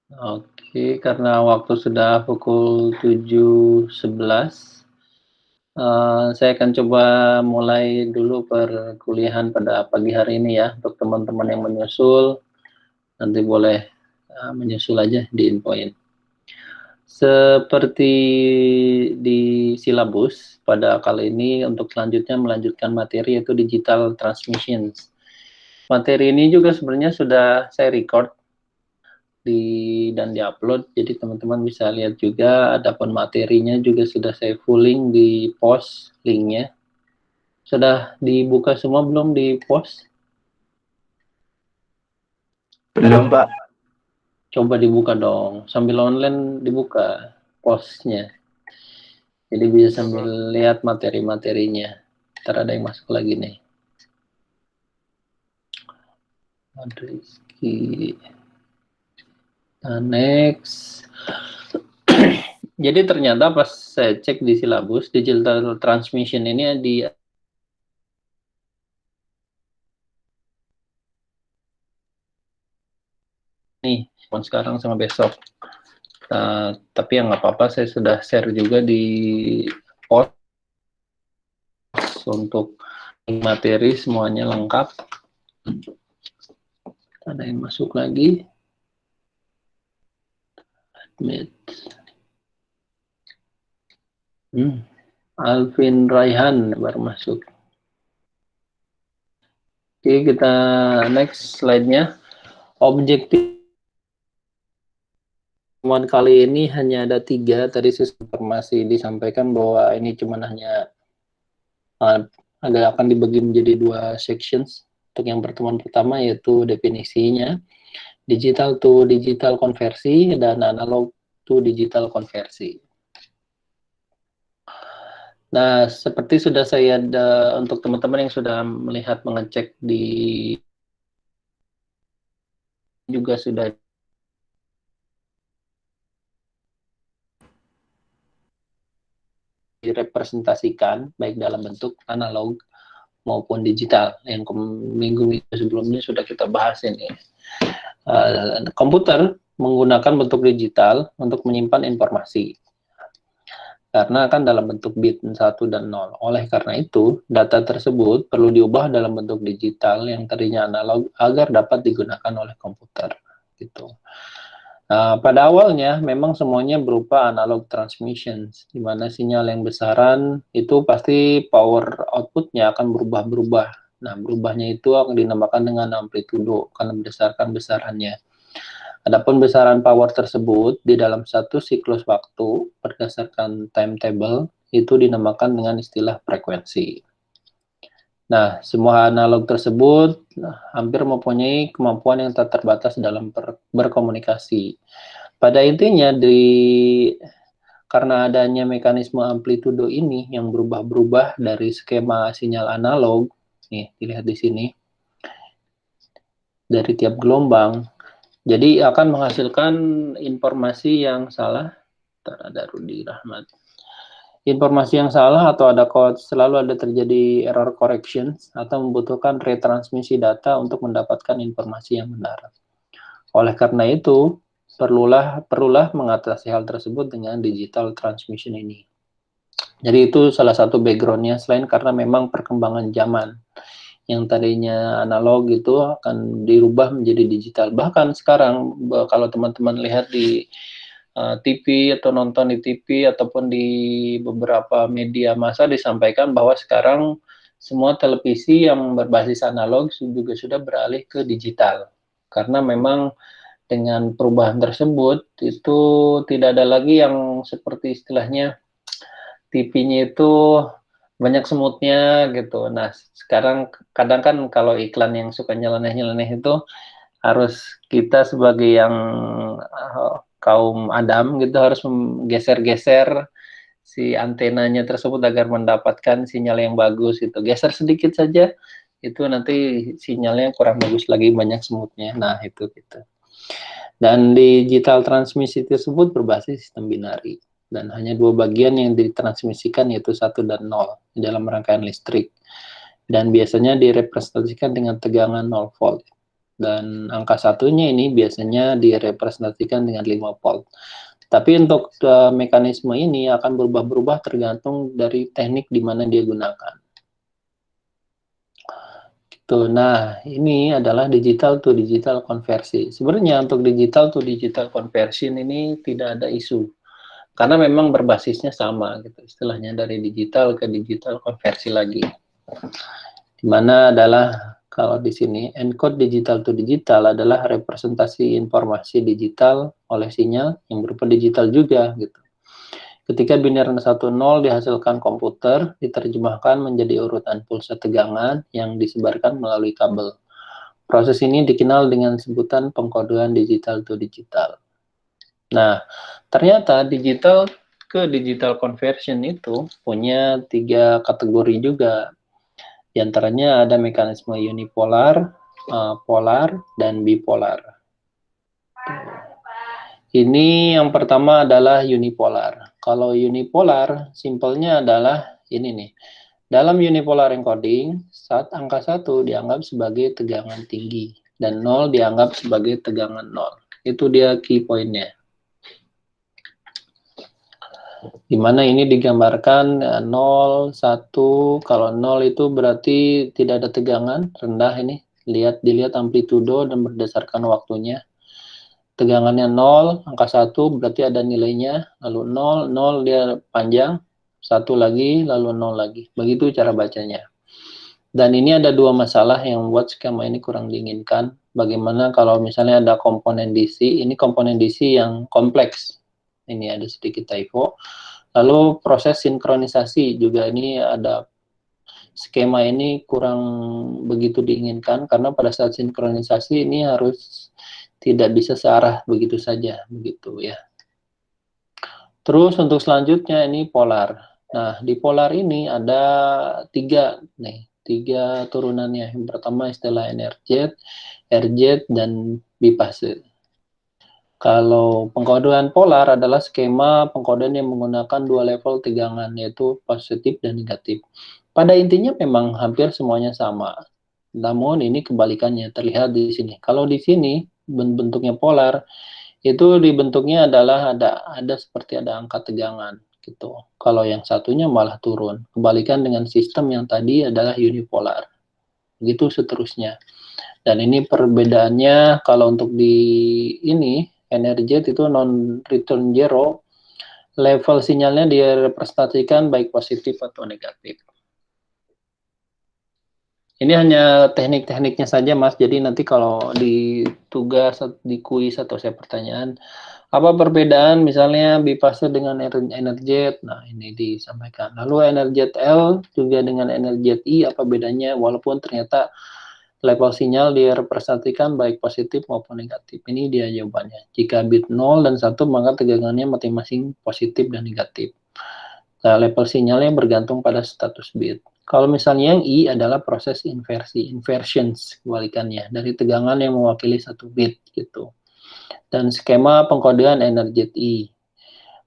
Oke, karena waktu sudah pukul 7.11, saya akan coba mulai dulu perkuliahan pada pagi hari ini ya. Untuk teman-teman yang menyusul, nanti boleh menyusul aja diinfoin. Seperti di silabus, pada kali ini untuk selanjutnya melanjutkan materi yaitu digital transmissions. Materi ini juga sebenarnya sudah saya record dan diupload, jadi teman-teman bisa lihat juga. Adapun materinya juga sudah saya full di post linknya. Sudah dibuka semua belum di post? Belum, Pak. Coba dibuka dong, sambil online dibuka postnya. Jadi bisa sambil lihat materi-materinya. Ntar ada yang masuk lagi nih. Rizky. Nah, next. Jadi ternyata pas saya cek di silabus, digital transmission ini di nih, sekarang sama besok. Tapi yang nggak apa-apa, saya sudah share juga di post untuk materi semuanya lengkap. Ada yang masuk lagi. Admit. Alvin Raihan baru masuk. Oke, kita next slide-nya. Objektif pertemuan kali ini hanya ada 3. Tadi informasi disampaikan bahwa ini cuma hanya akan dibagi menjadi 2 sections. Untuk yang pertemuan pertama yaitu definisinya, digital to digital konversi, dan analog to digital konversi. Nah, seperti sudah saya untuk teman-teman yang sudah melihat mengecek di juga sudah direpresentasikan baik dalam bentuk analog maupun digital. Yang minggu-minggu sebelumnya sudah kita bahas ini. Komputer menggunakan bentuk digital untuk menyimpan informasi, karena kan dalam bentuk bit 1 dan 0. Oleh karena itu, data tersebut perlu diubah dalam bentuk digital yang tadinya analog agar dapat digunakan oleh komputer. Gitu. Nah, pada awalnya memang semuanya berupa analog transmissions, di mana sinyal yang besaran itu pasti power outputnya akan berubah-berubah. Nah, berubahnya itu akan dinamakan dengan amplitudo, karena berdasarkan besarannya. Adapun besaran power tersebut di dalam satu siklus waktu berdasarkan timetable itu dinamakan dengan istilah frekuensi. Nah, semua analog tersebut hampir mempunyai kemampuan yang tak terbatas dalam berkomunikasi. Pada intinya, karena adanya mekanisme amplitudo ini yang berubah-berubah dari skema sinyal analog, nih dilihat di sini, dari tiap gelombang, jadi akan menghasilkan informasi yang salah. Ada Rudi Rahmat. Informasi yang salah atau ada selalu ada terjadi error correction atau membutuhkan retransmisi data untuk mendapatkan informasi yang benar. Oleh karena itu, perlulah mengatasi hal tersebut dengan digital transmission ini. Jadi itu salah satu background-nya, selain karena memang perkembangan zaman. Yang tadinya analog itu akan dirubah menjadi digital. Bahkan sekarang kalau teman-teman lihat di TV atau nonton di TV ataupun di beberapa media massa disampaikan bahwa sekarang semua televisi yang berbasis analog juga sudah beralih ke digital. Karena memang dengan perubahan tersebut itu tidak ada lagi yang seperti istilahnya TV-nya itu banyak semutnya gitu. Nah, sekarang kadang kan kalau iklan yang suka nyeleneh-nyeleneh itu harus kita sebagai yang kaum Adam gitu harus menggeser-geser si antenanya tersebut agar mendapatkan sinyal yang bagus gitu. Geser sedikit saja itu nanti sinyalnya kurang bagus lagi, banyak semutnya. Nah, itu gitu. Dan digital transmisi tersebut berbasis sistem binari, dan hanya 2 bagian yang ditransmisikan yaitu 1 dan 0 dalam rangkaian listrik, dan biasanya direpresentasikan dengan tegangan 0 volt. Dan angka satunya ini biasanya direpresentasikan dengan 5 volt. Tapi untuk mekanisme ini akan berubah-berubah tergantung dari teknik di mana dia gunakan. Tuh, nah ini adalah digital to digital konversi. Sebenarnya untuk digital to digital conversion ini tidak ada isu. Karena memang berbasisnya sama gitu, istilahnya dari digital ke digital konversi lagi. Dimana adalah kalau di sini encode digital to digital adalah representasi informasi digital oleh sinyal yang berupa digital juga gitu. Ketika binaran 1 0 dihasilkan komputer, diterjemahkan menjadi urutan pulsa tegangan yang disebarkan melalui kabel. Proses ini dikenal dengan sebutan pengkodean digital to digital. Nah, ternyata digital ke digital conversion itu punya 3 kategori juga. Di antaranya ada mekanisme unipolar, polar, dan bipolar. Ini yang pertama adalah unipolar. Kalau unipolar, simpelnya adalah ini nih. Dalam unipolar encoding, saat angka 1 dianggap sebagai tegangan tinggi dan 0 dianggap sebagai tegangan 0. Itu dia key point-nya. Di mana ini digambarkan 0, 1, kalau 0 itu berarti tidak ada tegangan, rendah ini. Dilihat amplitudo dan berdasarkan waktunya. Tegangannya 0, angka 1 berarti ada nilainya, lalu 0, 0 dia panjang, 1 lagi, lalu 0 lagi. Begitu cara bacanya. Dan ini ada 2 masalah yang membuat skema ini kurang diinginkan. Bagaimana kalau misalnya ada komponen DC, ini komponen DC yang kompleks. Ini ada sedikit typo. Lalu proses sinkronisasi juga ini ada skema ini kurang begitu diinginkan karena pada saat sinkronisasi ini harus tidak bisa searah begitu saja, begitu ya. Terus untuk selanjutnya ini polar. Nah, di polar ini ada 3 turunannya. Yang pertama istilah NRZ, RZ, dan bipase. Kalau pengkodean polar adalah skema pengkodean yang menggunakan 2 level tegangan, yaitu positif dan negatif. Pada intinya memang hampir semuanya sama. Namun ini kebalikannya terlihat di sini. Kalau di sini bentuknya polar, itu dibentuknya adalah ada seperti ada angka tegangan gitu. Kalau yang satunya malah turun. Kebalikan dengan sistem yang tadi adalah unipolar. Begitu seterusnya. Dan ini perbedaannya kalau untuk di ini NRZ itu non return zero, level sinyalnya direpresentasikan baik positif atau negatif. Ini hanya teknik-tekniknya saja, Mas. Jadi nanti kalau di tugas, di kuis atau saya pertanyaan, apa perbedaan misalnya bipase dengan NRZ? Nah, ini disampaikan. Lalu NRZL juga dengan NRZI, apa bedanya? Walaupun ternyata level sinyal direpresentasikan baik positif maupun negatif. Ini dia jawabannya. Jika bit 0 dan 1, maka tegangannya masing-masing positif dan negatif. Nah, level sinyalnya bergantung pada status bit. Kalau misalnya yang I adalah proses inversi, inversions kebalikannya, dari tegangan yang mewakili 1 bit gitu. Dan skema pengkodean NRZI.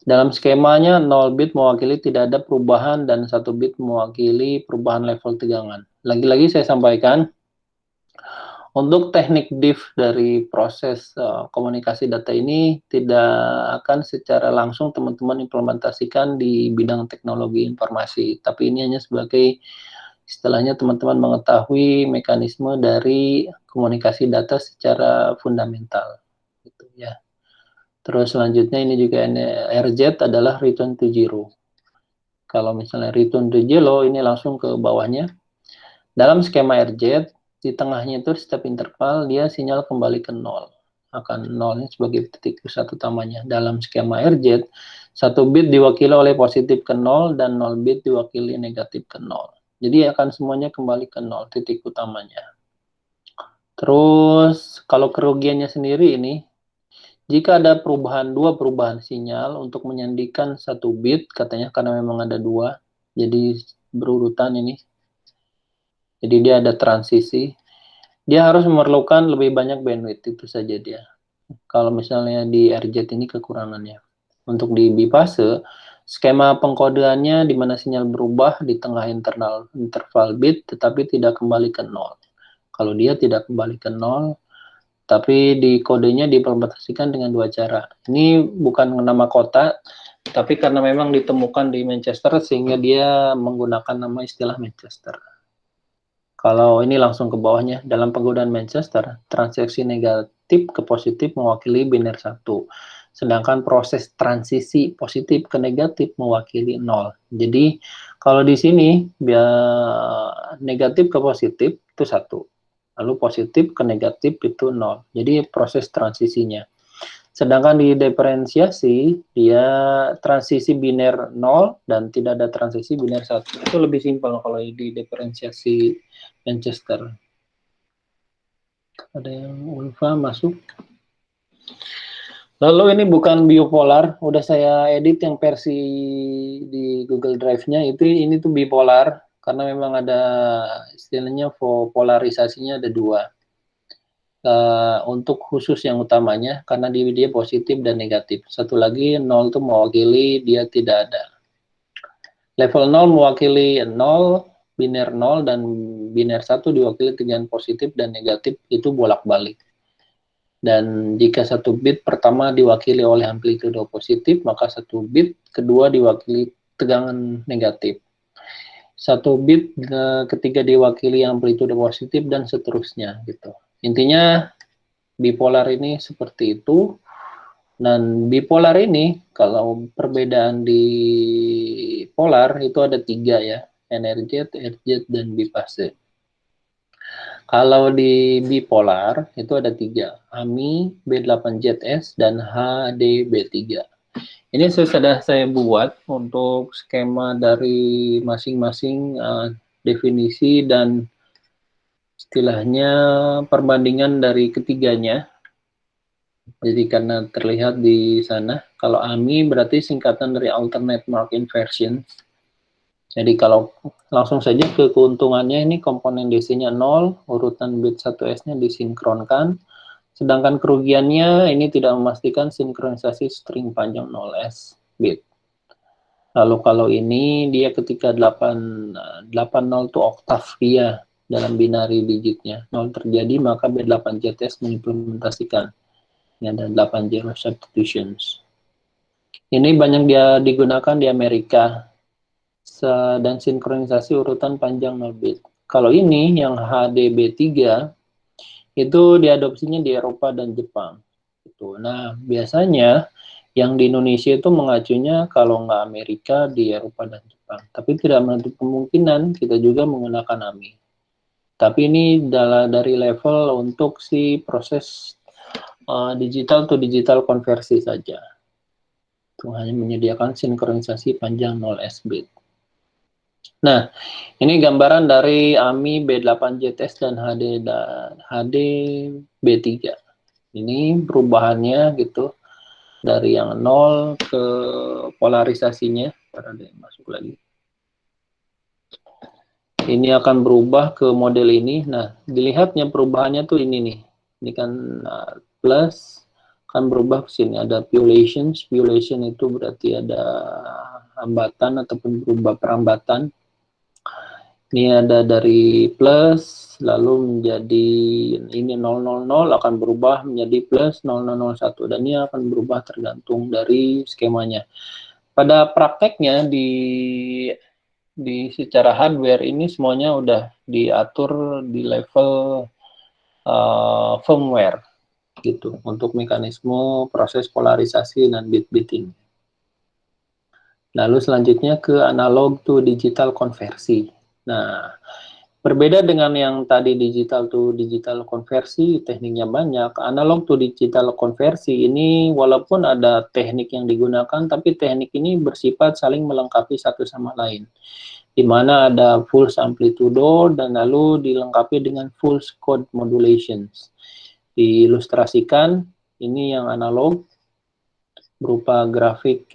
Dalam skemanya 0 bit mewakili tidak ada perubahan dan 1 bit mewakili perubahan level tegangan. Lagi-lagi saya sampaikan, untuk teknik diff dari proses komunikasi data ini tidak akan secara langsung teman-teman implementasikan di bidang teknologi informasi, tapi ini hanya sebagai istilahnya teman-teman mengetahui mekanisme dari komunikasi data secara fundamental, gitu ya. Terus selanjutnya ini juga RZ adalah return to zero. Kalau misalnya return to zero ini langsung ke bawahnya. Dalam skema RZ di tengahnya itu setiap interval dia sinyal kembali ke 0. Akan 0 sebagai titik pusat utamanya. Dalam skema RZ, 1 bit diwakili oleh positif ke 0 dan 0 bit diwakili negatif ke 0. Jadi akan semuanya kembali ke 0 titik utamanya. Terus kalau kerugiannya sendiri ini, jika ada dua perubahan sinyal untuk menyandikan 1 bit, katanya karena memang ada 2, jadi berurutan ini. Jadi dia ada transisi. Dia harus memerlukan lebih banyak bandwidth, itu saja dia. Kalau misalnya di RZ ini kekurangannya. Untuk di bipase, skema pengkodeannya di mana sinyal berubah di tengah interval bit, tetapi tidak kembali ke 0. Kalau dia tidak kembali ke 0, tapi di kodenya diimplementasikan dengan dua cara. Ini bukan nama kota, tapi karena memang ditemukan di Manchester sehingga dia menggunakan nama istilah Manchester. Kalau ini langsung ke bawahnya, dalam penggunaan Manchester, transaksi negatif ke positif mewakili biner 1. Sedangkan proses transisi positif ke negatif mewakili 0. Jadi kalau di sini negatif ke positif itu 1. Lalu positif ke negatif itu 0. Jadi proses transisinya. Sedangkan di diferensiasi, dia transisi biner 0 dan tidak ada transisi biner 1. Itu lebih simpel kalau di diferensiasi Manchester. Ada yang Ulfa masuk. Lalu ini bukan bipolar, udah saya edit yang versi di Google Drive-nya, ini tuh bipolar, karena memang ada istilahnya polarisasinya ada dua. Untuk khusus yang utamanya, karena dia positif dan negatif. Satu lagi, 0 itu mewakili dia tidak ada. Level 0 mewakili 0, biner 0, dan biner 1 diwakili dengan positif dan negatif, itu bolak-balik. Dan jika satu bit pertama diwakili oleh amplitudo positif, maka satu bit kedua diwakili tegangan negatif. Satu bit ketiga diwakili amplitudo positif dan seterusnya gitu. Intinya bipolar ini seperti itu. Dan bipolar ini kalau perbedaan di polar itu ada 3 ya, energet, RZ, dan bifase. Kalau di bipolar itu ada 3, AMI, B8ZS, dan HDB3. Ini sudah saya buat untuk skema dari masing-masing definisi dan istilahnya perbandingan dari ketiganya. Jadi karena terlihat di sana, kalau AMI berarti singkatan dari alternate mark inversion. Jadi kalau langsung saja ke keuntungannya, ini komponen DC-nya 0, urutan bit 1S-nya disinkronkan, sedangkan kerugiannya ini tidak memastikan sinkronisasi string panjang 0S bit. Lalu kalau ini dia ketika 80 itu oktav dia dalam binary digitnya, 0 terjadi maka B8ZS mengimplementasikan. Ini ada 8 zero substitutions. Ini banyak dia digunakan di Amerika dan sinkronisasi urutan panjang 0 bit. Kalau ini yang HDB3 itu diadopsinya di Eropa dan Jepang. Nah, biasanya yang di Indonesia itu mengacunya kalau nggak Amerika di Eropa dan Jepang. Tapi tidak menutup kemungkinan kita juga menggunakan AMI. Tapi ini dari level untuk si proses digital to digital konversi saja. Itu hanya menyediakan sinkronisasi panjang 0S bit. Nah, ini gambaran dari AMI B8ZS dan HDB3. Ini perubahannya gitu dari yang 0 ke polarisasinya. Ada yang masuk lagi. Ini akan berubah ke model ini. Nah, dilihatnya perubahannya tuh ini nih. Ini kan plus akan berubah ke sini. Ada violation. Violation itu berarti ada hambatan ataupun berubah perambatan. Ini ada dari plus lalu menjadi ini 000 akan berubah menjadi plus 0001 dan ini akan berubah tergantung dari skemanya. Pada prakteknya di secara hardware ini semuanya udah diatur di level firmware gitu untuk mekanisme proses polarisasi dan bit bitting. Lalu selanjutnya ke analog to digital konversi. Nah, berbeda dengan yang tadi digital to digital konversi, tekniknya banyak. Analog to digital konversi ini walaupun ada teknik yang digunakan, tapi teknik ini bersifat saling melengkapi satu sama lain. Di mana ada full amplitudo dan lalu dilengkapi dengan full code modulations. Diilustrasikan, ini yang analog berupa grafik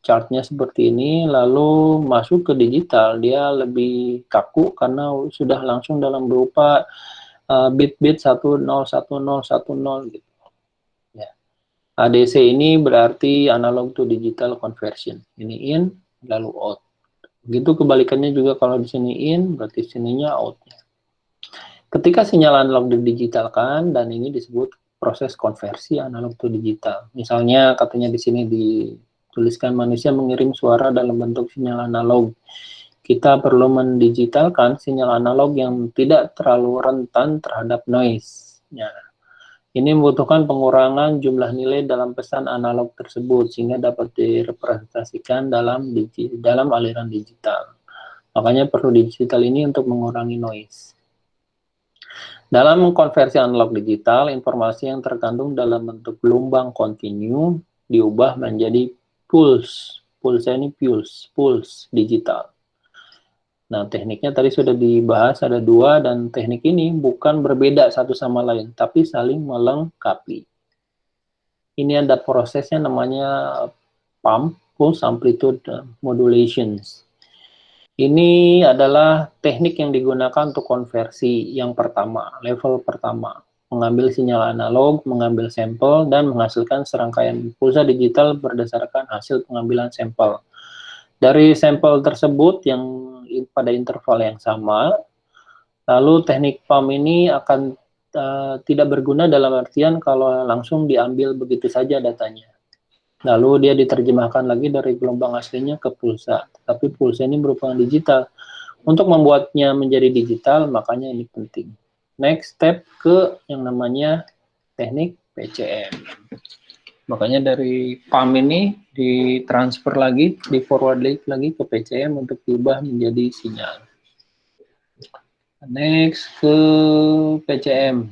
chartnya seperti ini, lalu masuk ke digital, dia lebih kaku karena sudah langsung dalam berupa bit-bit 101010 gitu. Ya. ADC ini berarti analog to digital conversion. Ini in, lalu out. Begitu kebalikannya juga kalau di sini in, berarti sininya out. Ketika sinyal analog didigitalkan, dan ini disebut proses konversi analog to digital. Misalnya katanya di sini dituliskan manusia mengirim suara dalam bentuk sinyal analog. Kita perlu mendigitalkan sinyal analog yang tidak terlalu rentan terhadap noise. Ya. Ini membutuhkan pengurangan jumlah nilai dalam pesan analog tersebut sehingga dapat direpresentasikan dalam aliran digital. Makanya perlu digital ini untuk mengurangi noise. Dalam konversi analog digital, informasi yang terkandung dalam bentuk gelombang kontinu diubah menjadi pulse. Pulse ini pulse digital. Nah, tekniknya tadi sudah dibahas, ada dua, dan teknik ini bukan berbeda satu sama lain, tapi saling melengkapi. Ini ada prosesnya namanya PAM, Pulse Amplitude Modulations. Ini adalah teknik yang digunakan untuk konversi yang pertama, level pertama. Mengambil sinyal analog, mengambil sampel, dan menghasilkan serangkaian pulsa digital berdasarkan hasil pengambilan sampel. Dari sampel tersebut yang pada interval yang sama, lalu teknik PAM ini akan tidak berguna dalam artian kalau langsung diambil begitu saja datanya. Lalu dia diterjemahkan lagi dari gelombang aslinya ke pulsa. Tapi pulsa ini merupakan digital. Untuk membuatnya menjadi digital, makanya ini penting. Next step ke yang namanya teknik PCM. Makanya dari PAM ini ditransfer lagi, di forward lagi ke PCM untuk diubah menjadi sinyal. Next ke PCM.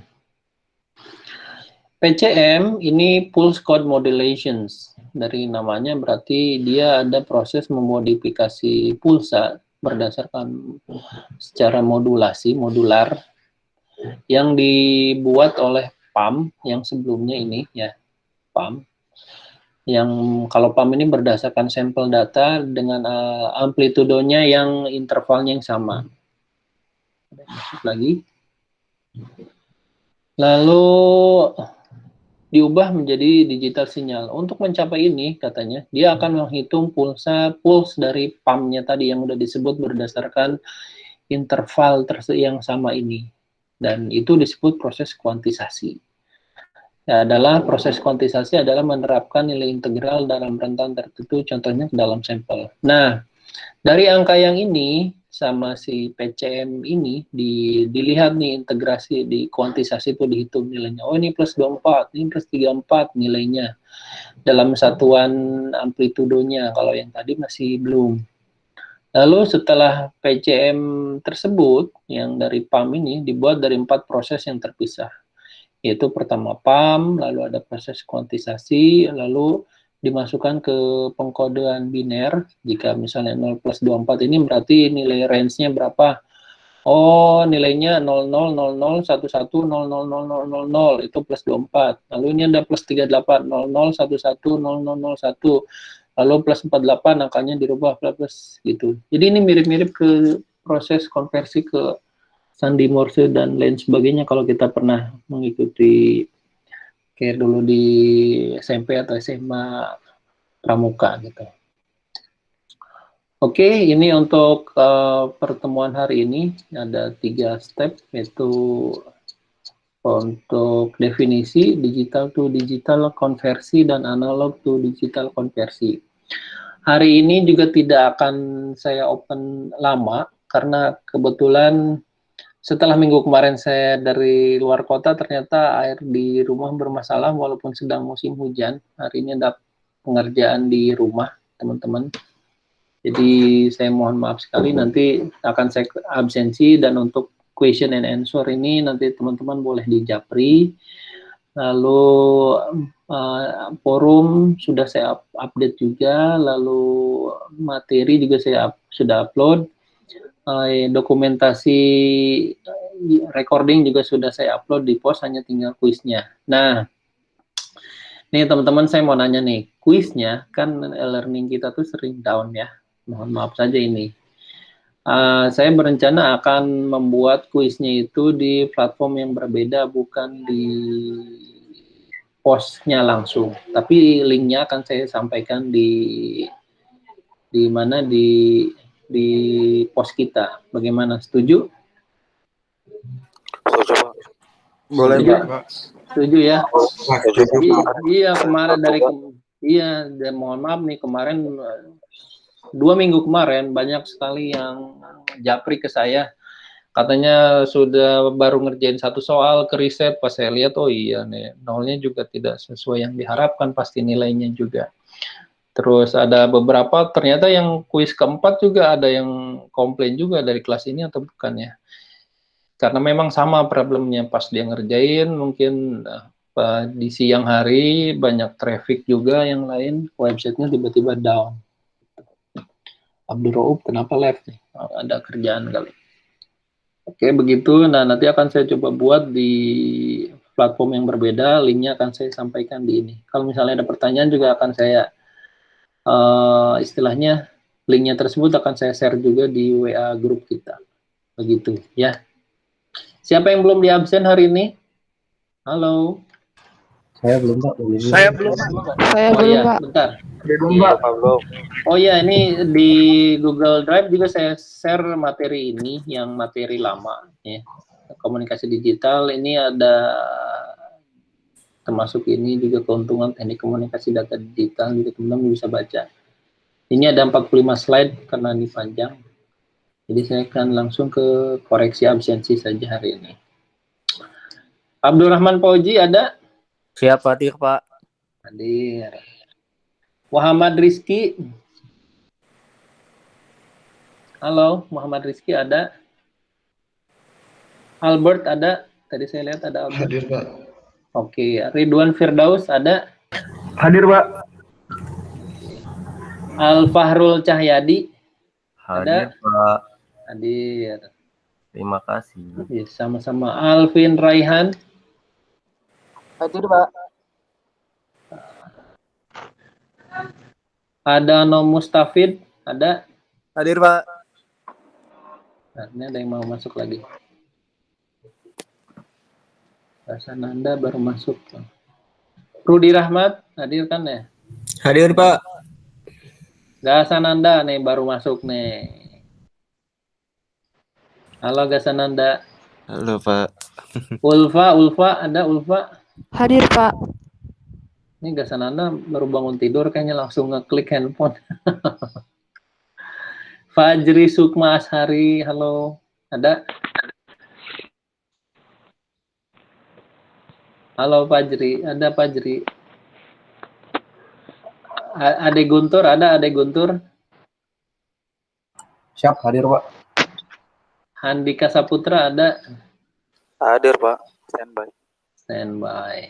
PCM ini Pulse Code Modulations. Dari namanya berarti dia ada proses memodifikasi pulsa berdasarkan secara modular yang dibuat oleh PAM yang sebelumnya ini ya. PAM, yang kalau PAM ini berdasarkan sampel data dengan amplitudonya yang intervalnya yang sama. Masuk lagi. Lalu diubah menjadi digital sinyal. Untuk mencapai ini, katanya, dia akan menghitung pulse dari PAM-nya tadi yang sudah disebut berdasarkan interval yang sama ini. Dan itu disebut proses kuantisasi. Proses kuantisasi adalah menerapkan nilai integral dalam rentan tertentu, contohnya dalam sampel. Nah, dari angka yang ini sama si PCM ini dilihat nih integrasi di kuantisasi itu dihitung nilainya. Oh, ini plus 24, ini plus 34 nilainya dalam satuan amplitudonya, kalau yang tadi masih belum. Lalu setelah PCM tersebut yang dari PAM ini dibuat dari 4 proses yang terpisah. Yaitu pertama PAM, lalu ada proses kuantisasi, lalu dimasukkan ke pengkodean biner. Jika misalnya 0 plus 24 ini berarti nilai range-nya berapa? Oh, nilainya 000011000000 itu plus 24. Lalu ini ada plus 38 00110001. Lalu plus 48 angkanya dirubah plus gitu. Jadi ini mirip-mirip ke proses konversi ke sandi Morse dan lain sebagainya kalau kita pernah mengikuti kayak dulu di SMP atau SMA pramuka gitu. Oke, ini untuk pertemuan hari ini ada 3 step, yaitu untuk definisi digital to digital konversi dan analog to digital konversi. Hari ini juga tidak akan saya open lama karena kebetulan setelah minggu kemarin saya dari luar kota, ternyata air di rumah bermasalah walaupun sedang musim hujan. Hari ini ada pengerjaan di rumah, teman-teman. Jadi saya mohon maaf sekali, nanti akan saya absensi, dan untuk question and answer ini nanti teman-teman boleh di Japri. Lalu forum sudah saya update juga, lalu materi juga saya sudah upload. Dokumentasi recording juga sudah saya upload di post, hanya tinggal kuisnya. Nah, nih teman-teman, saya mau nanya nih, kuisnya kan e-learning kita tuh sering down ya, mohon maaf saja ini. Saya berencana akan membuat kuisnya itu di platform yang berbeda, bukan di postnya langsung, tapi linknya akan saya sampaikan di mana di post kita. Bagaimana, setuju? Boleh, Setuju? Pak. Setuju ya? Iya, kemarin mohon maaf nih, kemarin 2 minggu kemarin banyak sekali yang japri ke saya. Katanya sudah baru ngerjain satu soal ke riset, pas saya lihat, oh iya nih, nolnya juga tidak sesuai yang diharapkan, pasti nilainya juga. Terus ada beberapa, ternyata yang kuis keempat juga ada yang komplain juga dari kelas ini atau bukan ya. Karena memang sama problemnya, pas dia ngerjain mungkin di siang hari banyak traffic juga yang lain, websitenya tiba-tiba down. Abdul Rauf kenapa live nih? Oh, ada kerjaan kali. Oke, begitu. Nah, nanti akan saya coba buat di platform yang berbeda, linknya akan saya sampaikan di ini. Kalau misalnya ada pertanyaan juga akan saya, istilahnya, linknya tersebut akan saya share juga di WA grup kita. Begitu, ya. Siapa yang belum di absen hari ini? Halo? Saya belum, Pak. Saya belum, Pak. Bentar. Belum, Pak. Oh iya, ini di Google Drive juga saya share materi ini, yang materi lama, ya. Komunikasi digital, ini ada termasuk ini juga keuntungan teknik komunikasi data digital, juga teman-teman bisa baca. Ini ada 45 slide karena ini panjang. Jadi saya akan langsung ke koreksi absensi saja hari ini. Abdurrahman Fauji ada? Siap, hadir, Pak. Hadir. Muhammad Rizky. Halo, Muhammad Rizky ada? Albert ada? Tadi saya lihat ada Albert. Hadir, Pak. Oke, Ridwan Firdaus ada? Hadir, Pak. Al-Fahrul Cahyadi Hadir, ada? Pak. Hadir. Terima kasih. Ya, sama-sama. Alvin Raihan. Hadir, Pak. Ada Nom Mustafid. Ada? Hadir, Pak. Nah, ini ada yang mau masuk lagi. Rasananda baru masuk. Rudi Rahmat. Hadir kan ya? Hadir, Pak. Gasananda nih baru masuk nih. Halo Gasananda. Halo, Pak. Ulfa ada Ulfa? Hadir, Pak. Ini Gasananda baru bangun tidur kayaknya langsung ngeklik handphone. Fajri Sukma Ashari, halo. Ada? Halo Fajri, ada Fajri. Ade Guntur, ada Ade Guntur? Siap, hadir, Pak. Handika Saputra ada? Hadir, Pak. Standby.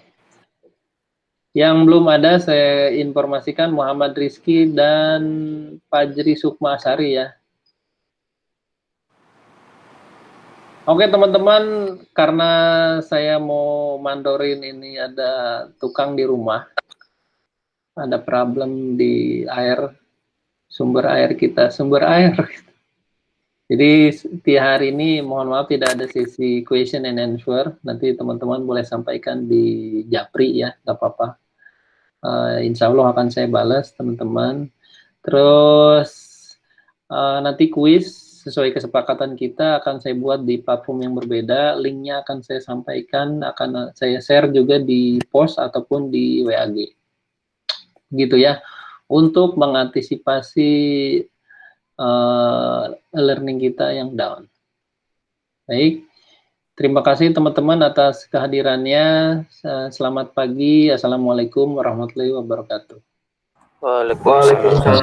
Yang belum ada saya informasikan Muhammad Rizky dan Fajri Sukma Ashari ya. Oke teman-teman, karena saya mau mandorin ini ada tukang di rumah. Ada problem di air, sumber air kita, sumber air. Jadi di hari ini mohon maaf tidak ada sesi question and answer. Nanti teman-teman boleh sampaikan di Japri ya, nggak apa-apa. Insya Allah akan saya balas teman-teman. Terus nanti kuis sesuai kesepakatan kita akan saya buat di platform yang berbeda. Linknya akan saya sampaikan, akan saya share juga di post ataupun di WAG. Gitu ya, untuk mengantisipasi learning kita yang down. Baik, terima kasih teman-teman atas kehadirannya. Selamat pagi, assalamualaikum warahmatullahi wabarakatuh. Waalaikumsalam.